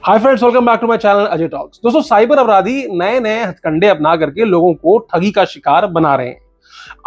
Hi friends, welcome back to my channel Ajay talks. दोस्तों, साइबर अपराधी नए नए हथकंडे अपना करके लोगों को ठगी का शिकार बना रहे हैं।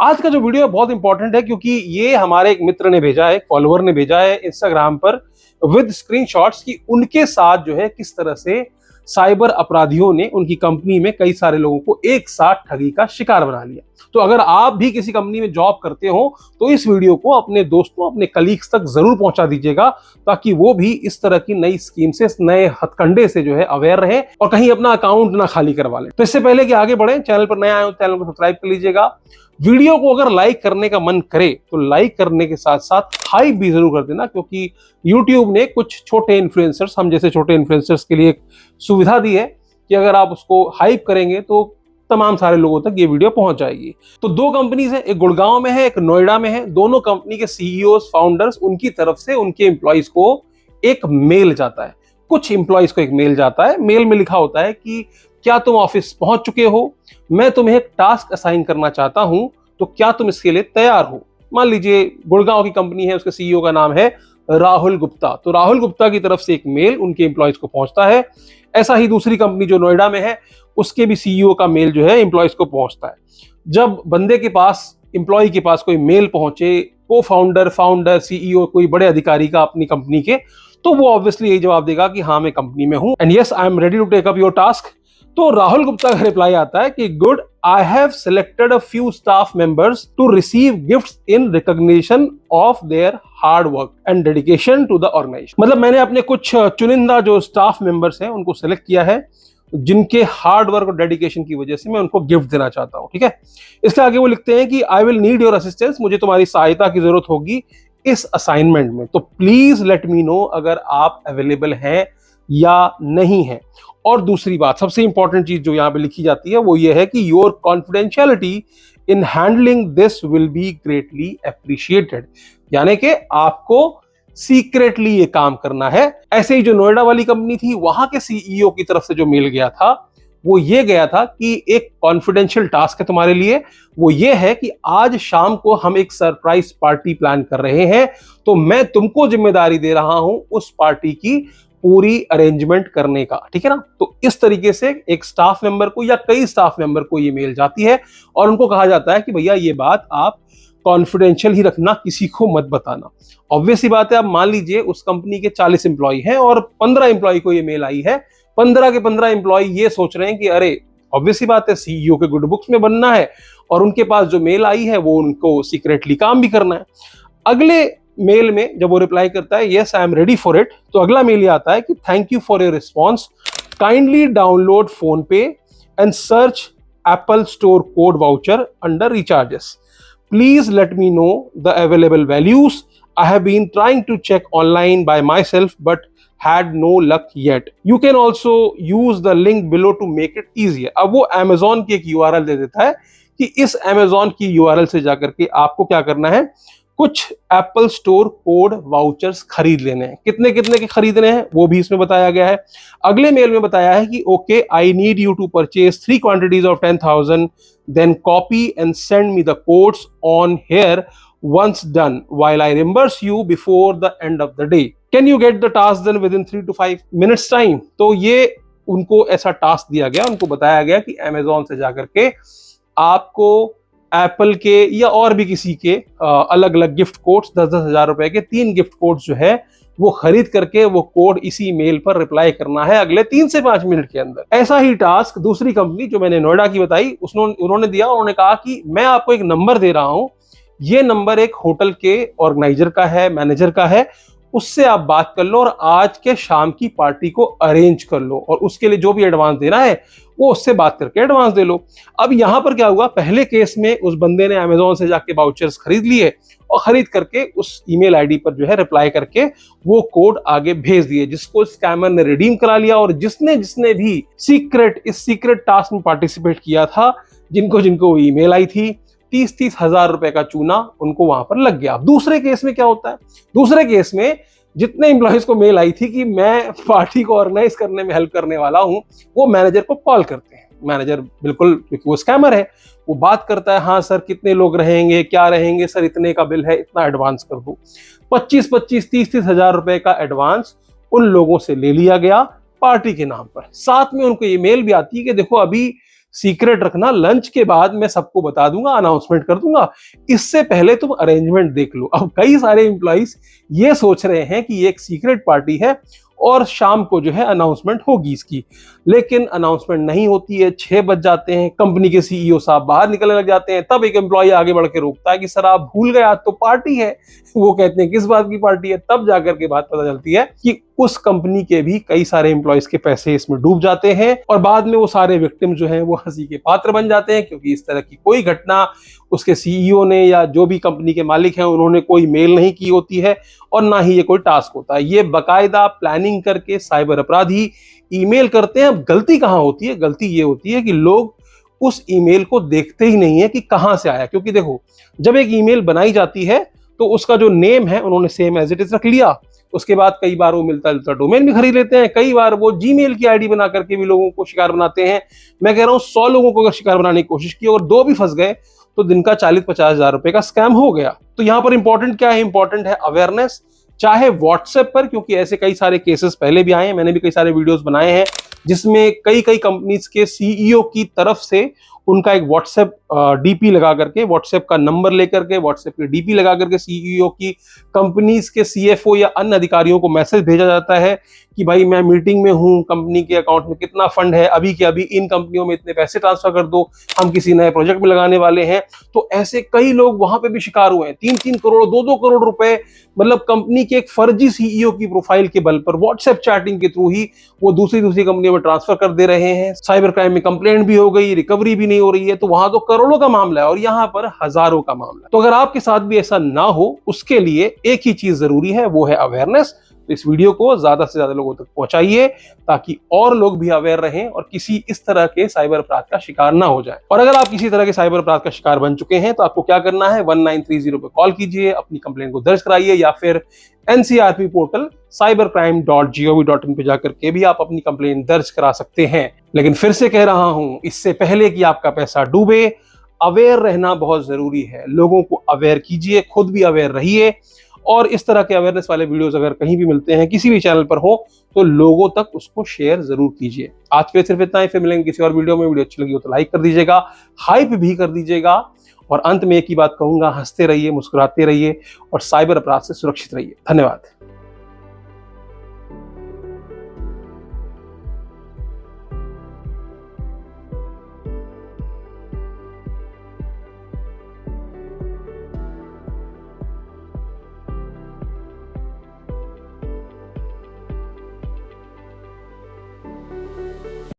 आज का जो वीडियो है बहुत इंपॉर्टेंट है क्योंकि ये हमारे एक मित्र ने भेजा है, एक फॉलोअर ने भेजा है इंस्टाग्राम पर विद स्क्रीनशॉट्स कि उनके साथ जो है किस तरह से साइबर अपराधियों ने उनकी कंपनी में कई सारे लोगों को एक साथ ठगी का शिकार बना लिया। तो अगर आप भी किसी कंपनी में जॉब करते हो तो इस वीडियो को अपने दोस्तों, अपने कलीग्स तक जरूर पहुंचा दीजिएगा ताकि वो भी इस तरह की नई स्कीम से, नए हथकंडे से जो है अवेयर रहे और कहीं अपना अकाउंट ना खाली करवा लें। तो इससे पहले कि आगे बढ़े, चैनल पर नए आए हो चैनल को सब्सक्राइब कर लीजिएगा। वीडियो को अगर लाइक करने का मन करे तो लाइक करने के साथ साथ हाइप भी जरूर कर देना, क्योंकि YouTube ने कुछ छोटे इन्फ्लुएंसर्स, हम जैसे छोटे इन्फ्लुएंसर्स के लिए एक सुविधा दी है कि अगर आप उसको हाइप करेंगे तो तमाम सारे लोगों तक ये वीडियो पहुंच जाएगी। तो दो कंपनीज हैं, एक गुड़गांव में है, एक नोएडा में है। दोनों कंपनी के सीईओ, फाउंडर्स, उनकी तरफ से उनके एम्प्लॉइज को एक मेल जाता है। कुछ एम्प्लॉइज को एक मेल जाता है। मेल में लिखा होता है कि क्या तुम ऑफिस पहुंच चुके हो, मैं तुम्हें एक टास्क असाइन करना चाहता हूं, तो क्या तुम इसके लिए तैयार हो। मान लीजिए गुड़गांव की कंपनी है, उसके सीईओ का नाम है राहुल गुप्ता। तो राहुल गुप्ता की तरफ से एक मेल उनके एम्प्लॉइज को पहुंचता है। ऐसा ही दूसरी कंपनी जो नोएडा में है, उसके भी सीईओ का मेल जो है एम्प्लॉइज को पहुंचता है। जब बंदे के पास, एम्प्लॉय के पास कोई मेल पहुंचे, को फाउंडर, सीईओ, कोई बड़े अधिकारी का अपनी कंपनी के, तो वो ऑब्वियसली यही जवाब देगा कि हाँ, मैं कंपनी में हूं and yes, I am ready to take up your task. तो राहुल गुप्ता का रिप्लाई आता है कि good, I have selected a few staff members to receive gifts in recognition of their hard work and dedication to the organisation. मतलब मैंने अपने कुछ चुनिंदा जो स्टाफ मेंबर्स हैं उनको सिलेक्ट किया है, जिनके हार्ड वर्क और डेडिकेशन की वजह से मैं उनको गिफ्ट देना चाहता हूं। ठीक है, इसके आगे वो लिखते हैं कि I will need your assistance, मुझे तुम्हारी सहायता की जरूरत होगी इस असाइनमेंट में, तो प्लीज लेट मी नो अगर आप अवेलेबल हैं या नहीं है। और दूसरी बात, सबसे इंपॉर्टेंट चीज जो यहां पे लिखी जाती है वो ये है कि your confidentiality in handling this will be greatly appreciated, यानी कि आपको सीक्रेटली ये काम करना है। ऐसे ही जो नोएडा वाली कंपनी थी, वहां के सीईओ की तरफ से जो मेल गया था वो ये गया था कि एक कॉन्फिडेंशियल टास्क है तुम्हारे लिए, वो ये है कि आज शाम को हम एक सरप्राइज पार्टी प्लान कर रहे हैं, तो मैं तुमको जिम्मेदारी दे रहा हूं उस पार्टी की पूरी अरेंजमेंट करने का। ठीक है ना। तो इस तरीके से एक स्टाफ मेंबर को या कई स्टाफ मेंबर को ये मेल जाती है और उनको कहा जाता है कि भैया ये बात आप कॉन्फिडेंशियल ही रखना, किसी को मत बताना। ऑब्वियस सी बात है, अब मान लीजिए उस कंपनी के 40 एम्प्लॉय हैं और 15 एम्प्लॉय को ये मेल आई है। 15 के 15 एम्प्लॉय ये सोच रहे हैं कि अरे, ऑब्वियस सी बात है, सीईओ के गुड बुक्स में बनना है और उनके पास जो मेल आई है वो उनको सीक्रेटली काम भी करना है। अगले मेल में जब वो रिप्लाई करता है yes, I am ready for it, तो अगला मेल ये आता है कि thank you for your response, kindly download phone पे and search Apple store code voucher under recharges, please let me know the available values, I have been trying to check online by myself but had no luck yet, you can also use the link below to make it easier। अब वो Amazon की एक URL दे देता है कि इस Amazon की URL से जाकर के आपको क्या करना है, कुछ एप्पल स्टोर कोड वाउचर्स खरीद लेने हैं। कितने कितने के खरीदने हैं वो भी इसमें बताया गया है। अगले मेल में बताया है कि okay, I need you to purchase 3 quantities of 10,000, then copy and send me the codes on here once done while I reimburse you before the end of the day, can you get the task done within 3 to 5 minutes time। तो ये उनको ऐसा task दिया गया, उनको बताया गया कि Amazon से जाकर के आपको एप्पल के या और भी किसी के अलग अलग गिफ्ट कोड्स, 10-10 हजार रुपए के 3 गिफ्ट कोड्स जो है वो खरीद करके वो कोड इसी मेल पर रिप्लाई करना है अगले 3 से 5 मिनट के अंदर। ऐसा ही टास्क दूसरी कंपनी जो मैंने नोएडा की बताई उन्होंने दिया। उन्होंने कहा कि मैं आपको एक नंबर दे रहा हूं, ये नंबर एक होटल के ऑर्गेनाइजर का है, मैनेजर का है, उससे आप बात कर लो और आज के शाम की पार्टी को अरेंज कर लो और उसके लिए जो भी एडवांस देना है वो उससे बात करके एडवांस दे लो। अब यहां पर क्या हुआ, पहले केस में उस बंदे ने अमेज़न से जाके वाउचर्स खरीद लिए और खरीद करके उस ईमेल आईडी पर जो है रिप्लाई करके वो कोड आगे भेज दिए, जिसको स्कैमर ने रिडीम करा लिया। और जिसने जिसने भी इस सीक्रेट टास्क में पार्टिसिपेट किया था, जिनको जिनको वो ईमेल आई थी, 30-30 हजार रुपए का चूना उनको वहां पर लग गया। दूसरे केस में क्या होता है, दूसरे केस में जितने एम्प्लॉइज को मेल आई थी कि मैं पार्टी को ऑर्गेनाइज करने में हेल्प करने वाला हूं, वो मैनेजर को कॉल करते हैं। मैनेजर बिल्कुल, क्योंकि वो स्कैमर है, वो बात करता है, हाँ सर कितने लोग रहेंगे, क्या रहेंगे सर, इतने का बिल है, इतना एडवांस कर दो। 25-25, 30-30 हजार रुपए का एडवांस उन लोगों से ले लिया गया पार्टी के नाम पर। साथ में उनको ईमेल भी आती है कि देखो अभी सीक्रेट रखना, लंच के बाद मैं सबको बता दूंगा, अनाउंसमेंट कर दूंगा, इससे पहले तुम अरेंजमेंट देख लो। अब कई सारे एम्प्लॉइज ये सोच रहे हैं कि ये एक सीक्रेट पार्टी है और शाम को जो है अनाउंसमेंट होगी इसकी, लेकिन अनाउंसमेंट नहीं होती है। 6 बज जाते हैं, कंपनी के सीईओ साहब बाहर निकलने लग जाते हैं, तब एक एम्प्लॉय आगे बढ़ के रोकता है कि सर आप भूल गए, आज तो पार्टी है। वो कहते हैं किस बात की पार्टी है? तब जाकर के बात पता चलती है कि उस कंपनी के भी कई सारे एम्प्लॉयज के पैसे इसमें डूब जाते हैं और बाद में वो सारे विक्टिम जो हैं वो हंसी के पात्र बन जाते हैं, क्योंकि इस तरह की कोई घटना उसके सीईओ ने या जो भी कंपनी के मालिक हैं उन्होंने कोई मेल नहीं की होती है और ना ही ये कोई टास्क होता है। ये बकायदा प्लानिंग करके साइबर अपराधी ईमेल करते हैं। अब गलती कहां होती है? गलती ये होती है कि लोग उस ईमेल को देखते ही नहीं है कि कहां से आया, क्योंकि देखो जब एक ईमेल बनाई जाती है तो उसका जो नेम है उन्होंने सेम एज इट इज रख लिया। उसके बाद कई बार वो मिलता जुलता डोमेन भी खरीद लेते हैं, कई बार वो जीमेल की आईडी बना करके भी लोगों को शिकार बनाते हैं। मैं कह रहा हूं 100 लोगों को अगर शिकार बनाने की कोशिश की और 2 भी फंस गए तो दिन का 40-50 हजार रुपए का स्कैम हो गया। तो यहां पर इंपॉर्टेंट क्या है? इंपॉर्टेंट है अवेयरनेस, चाहे व्हाट्सएप पर, क्योंकि ऐसे कई सारे केसेस पहले भी आए हैं, मैंने भी कई सारे वीडियोस बनाए हैं जिसमें कई कई कंपनीज के सीईओ की तरफ से उनका एक व्हाट्सएप डीपी लगा करके, व्हाट्सएप का नंबर लेकर के व्हाट्सएप की डीपी लगा करके सीईओ की कंपनीज के सीएफओ या अन्य अधिकारियों को मैसेज भेजा जाता है कि भाई मैं मीटिंग में हूं, कंपनी के अकाउंट में कितना फंड है, अभी के अभी इन कंपनियों में इतने पैसे ट्रांसफर कर दो, हम किसी नए प्रोजेक्ट में लगाने वाले हैं। तो ऐसे कई लोग वहां पे भी शिकार हुए हैं। 3-3 करोड़ 2-2 करोड़ रुपए, मतलब कंपनी के एक फर्जी सीईओ की प्रोफाइल के बल पर व्हाट्सएप चैटिंग के थ्रू ही वो दूसरी कंपनियों में ट्रांसफर कर दे रहे हैं। साइबर क्राइम में कंप्लेंट भी हो गई, रिकवरी भी नहीं हो रही है। तो वहां तो करोड़ों का मामला है और यहाँ पर हजारों का मामला है। तो अगर आपके साथ भी ऐसा ना हो, उसके लिए एक ही चीज जरूरी है, वो है अवेयरनेस। तो इस वीडियो को ज्यादा से ज्यादा लोगों तक पहुंचाइए ताकि और लोग भी अवेयर रहें और किसी इस तरह के साइबर अपराध का शिकार ना हो जाए। और अगर आप किसी तरह के साइबर अपराध का शिकार बन चुके हैं तो आपको क्या करना है? 1930 पे कॉल कीजिए, अपनी कंप्लेंट को दर्ज कराइए, या फिर एनसीआरपी पोर्टल cybercrime.gov.in पे जाकर के भी आप अपनी कंप्लेंट दर्ज करा सकते हैं। लेकिन फिर से कह रहा हूं, इससे पहले कि आपका पैसा डूबे, अवेयर रहना बहुत जरूरी है। लोगों को अवेयर कीजिए, खुद भी अवेयर रहिए, और इस तरह के अवेयरनेस वाले वीडियोस अगर कहीं भी मिलते हैं, किसी भी चैनल पर हो, तो लोगों तक उसको शेयर जरूर कीजिए। आज के लिए सिर्फ इतना ही, फिर मिलेंगे किसी और वीडियो में। वीडियो अच्छी लगी हो तो लाइक कर दीजिएगा, हाइप भी कर दीजिएगा, और अंत में एक ही बात कहूंगा, हंसते रहिए, मुस्कुराते रहिए और साइबर अपराध से सुरक्षित रहिए। धन्यवाद।